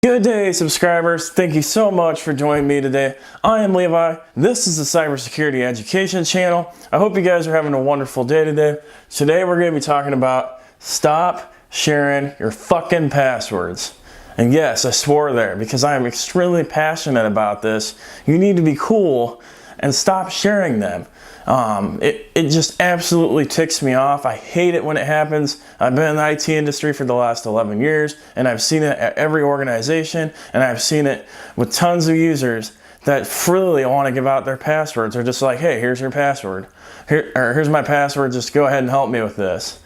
Good day, subscribers. Thank you so much for joining me today. I am Levi. This is the Cybersecurity Education channel. I hope you guys are having a wonderful day today. Today we're going to be talking about stop sharing your fucking passwords. And yes, I swore there because I am extremely passionate about this. You need to be cool and stop sharing them. It just absolutely ticks me off. I hate it when it happens. I've been in the IT industry for the last 11 years, and I've seen it at every organization, and I've seen it with tons of users that freely want to give out their passwords. They're just like, hey, here's your password. Here's my password. Just go ahead and help me with this.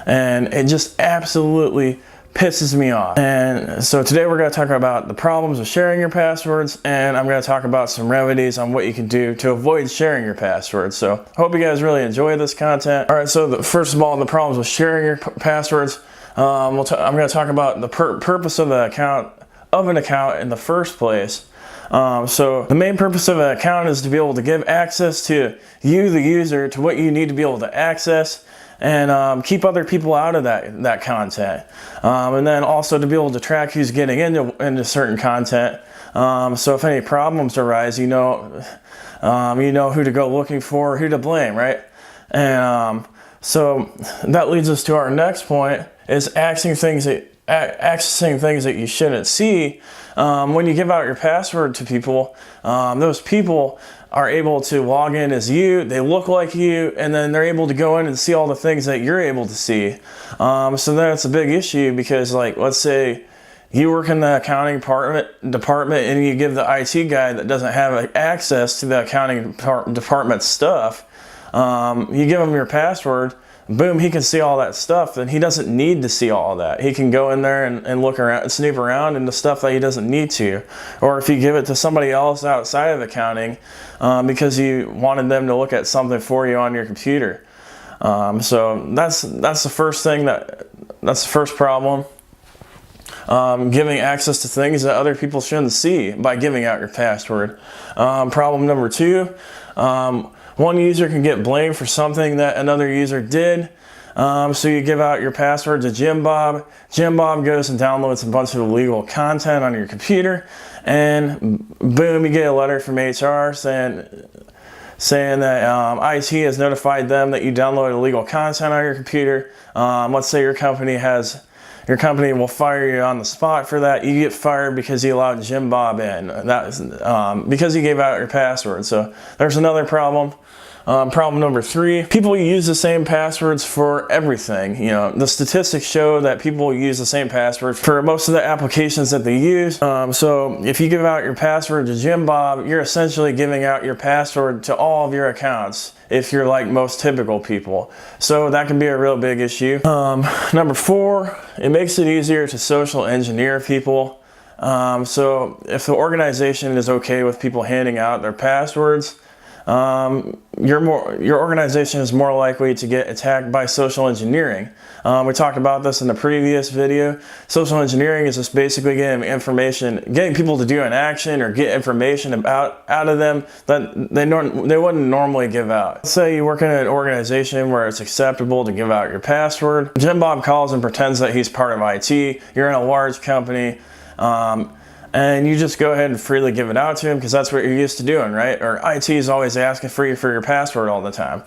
And it just absolutely pisses me off. And so today we're going to talk about the problems of sharing your passwords, and I'm going to talk about some remedies on what you can do to avoid sharing your passwords. So I hope you guys really enjoy this content. All right, so first of all, the problems with sharing your passwords. I'm going to talk about the purpose of an account in the first place. So the main purpose of an account is to be able to give access to you, the user, to what you need to be able to access, and keep other people out of that content, and then also to be able to track who's getting into certain content. So if any problems arise, you know who to go looking for, who to blame, right? And so that leads us to our next point: is accessing things that you shouldn't see. When you give out your password to people, those people are able to log in as you, they look like you, and then they're able to go in and see all the things that you're able to see. So then it's a big issue because, like, let's say you work in the accounting department and you give the IT guy that doesn't have access to the accounting department stuff, you give him your password, boom, he can see all that stuff, and he doesn't need to see all that. He can go in there and look around and snoop around into stuff that he doesn't need to. Or if you give it to somebody else outside of accounting because you wanted them to look at something for you on your computer. So that's the first thing, that's the first problem. Giving access to things that other people shouldn't see by giving out your password. Problem number two, one user can get blamed for something that another user did. So you give out your password to Jim Bob. Jim Bob goes and downloads a bunch of illegal content on your computer, and boom, you get a letter from HR saying that IT has notified them that you downloaded illegal content on your computer. Let's say your company will fire you on the spot for that. You get fired because you allowed Jim Bob in. Because you gave out your password. So there's another problem. Problem number three, people use the same passwords for everything. You know, the statistics show that people use the same password for most of the applications that they use. So if you give out your password to Jim Bob, you're essentially giving out your password to all of your accounts if you're like most typical people. So that can be a real big issue. Number four, it makes it easier to social engineer people. So if the organization is okay with people handing out their passwords, your organization is more likely to get attacked by social engineering. We talked about this in the previous video. Social engineering is just basically getting people to do an action or get information out of them that they wouldn't normally give out. Let's say you work in an organization where it's acceptable to give out your password. Jim Bob calls and pretends that he's part of IT. You're in a large company. And you just go ahead and freely give it out to him because that's what you're used to doing, right? Or IT is always asking for your password all the time.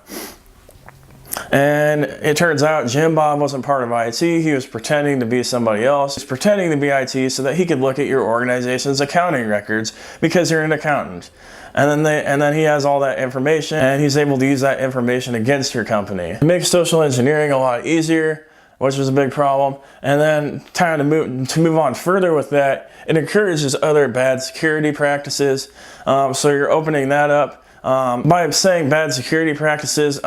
And it turns out Jim Bob wasn't part of IT. He was pretending to be somebody else. He was pretending to be IT so that he could look at your organization's accounting records because you're an accountant. And then he has all that information, and he's able to use that information against your company. It makes social engineering a lot easier, which was a big problem. And then time to move on further with that, it encourages other bad security practices. So you're opening that up. By saying bad security practices,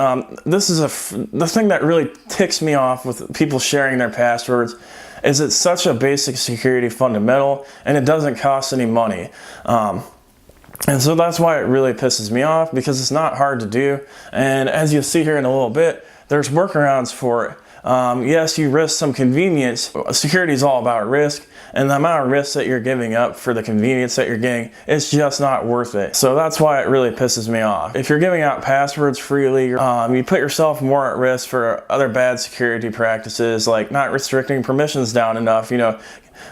this is the thing that really ticks me off with people sharing their passwords is it's such a basic security fundamental, and it doesn't cost any money. And so that's why it really pisses me off, because it's not hard to do. And as you'll see here in a little bit, there's workarounds for it. Yes, you risk some convenience. Security is all about risk, and the amount of risk that you're giving up for the convenience that you're getting, it's just not worth it. So that's why it really pisses me off. If you're giving out passwords freely, you put yourself more at risk for other bad security practices, like not restricting permissions down enough. You know,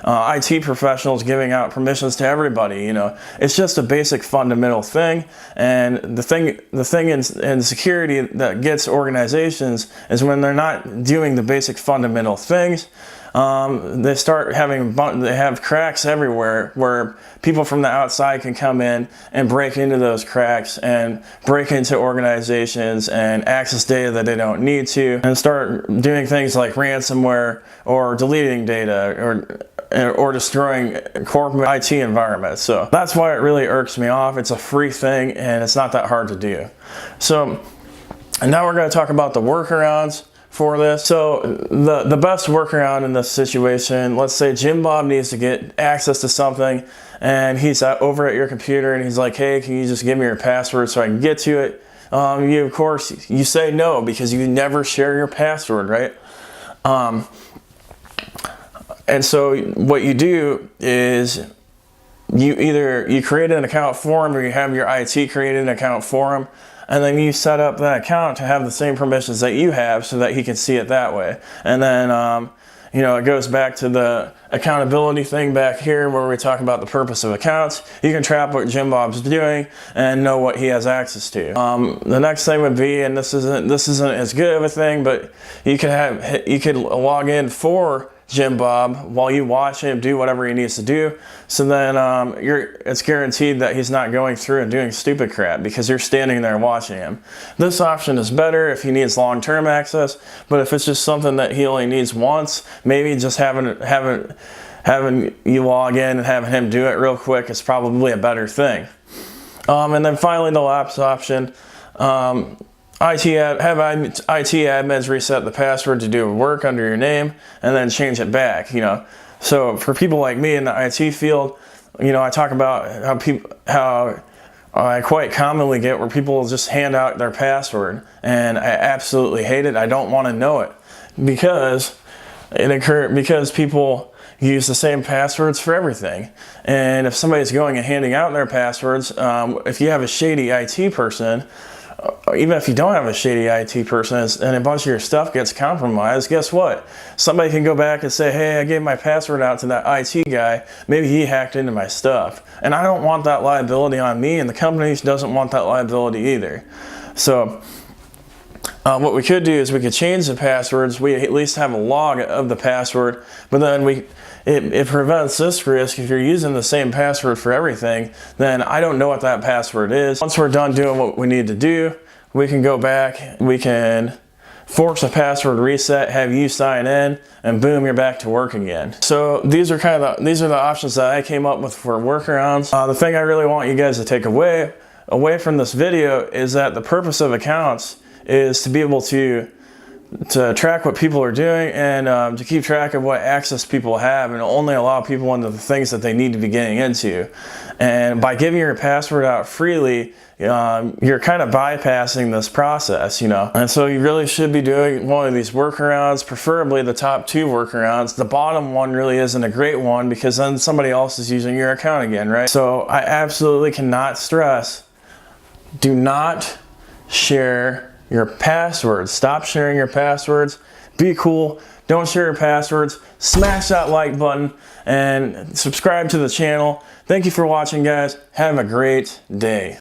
IT professionals giving out permissions to everybody. You know, it's just a basic fundamental thing. And the thing in security that gets organizations is when they're not doing the basic fundamental things. They start they have cracks everywhere where people from the outside can come in and break into those cracks and break into organizations and access data that they don't need to, and start doing things like ransomware or deleting data or destroying corporate IT environments. So that's why it really irks me off. It's a free thing and it's not that hard to do. So, and now we're going to talk about the workarounds for this. So the best workaround in this situation, let's say Jim Bob needs to get access to something and he's over at your computer and he's like, hey, can you just give me your password so I can get to it? Of course, you say no because you never share your password, right? And so what you do is you create an account for him, or you have your IT create an account for him, and then you set up that account to have the same permissions that you have so that he can see it that way. And then, you know, it goes back to the accountability thing back here where we talk about the purpose of accounts. You can track what Jim Bob's doing and know what he has access to. The next thing would be, and this isn't as good of a thing, but you could log in for Jim Bob while you watch him do whatever he needs to do. So then it's guaranteed that he's not going through and doing stupid crap because you're standing there watching him. This option is better if he needs long-term access, but if it's just something that he only needs once, maybe just having you log in and having him do it real quick is probably a better thing. And then finally, the last option, have IT admins reset the password to do work under your name and then change it back, you know. So for people like me in the IT field, you know, I talk about how I quite commonly get where people just hand out their password, and I absolutely hate it. I don't want to know it because people use the same passwords for everything. And if somebody's going and handing out their passwords, if you have a shady IT person, even if you don't have a shady IT person and a bunch of your stuff gets compromised, guess what? Somebody can go back and say, hey, I gave my password out to that IT guy. Maybe he hacked into my stuff. And I don't want that liability on me, and the company doesn't want that liability either. So what we could do is we could change the passwords. We at least have a log of the password, but then it prevents this risk. If you're using the same password for everything, then I don't know what that password is. Once we're done doing what we need to do, we can go back, we can force a password reset, have you sign in, and boom, you're back to work again. So these are the options that I came up with for workarounds. The thing I really want you guys to take away from this video is that the purpose of accounts is to be able to track what people are doing and to keep track of what access people have and only allow people into the things that they need to be getting into. And by giving your password out freely, you're kind of bypassing this process, you know. And so you really should be doing one of these workarounds, preferably the top 2 workarounds. The bottom one really isn't a great one because then somebody else is using your account again, right? So I absolutely cannot stress, do not share your passwords. Stop sharing your passwords. Be cool. Don't share your passwords. Smash that like button and subscribe to the channel. Thank you for watching, guys. Have a great day.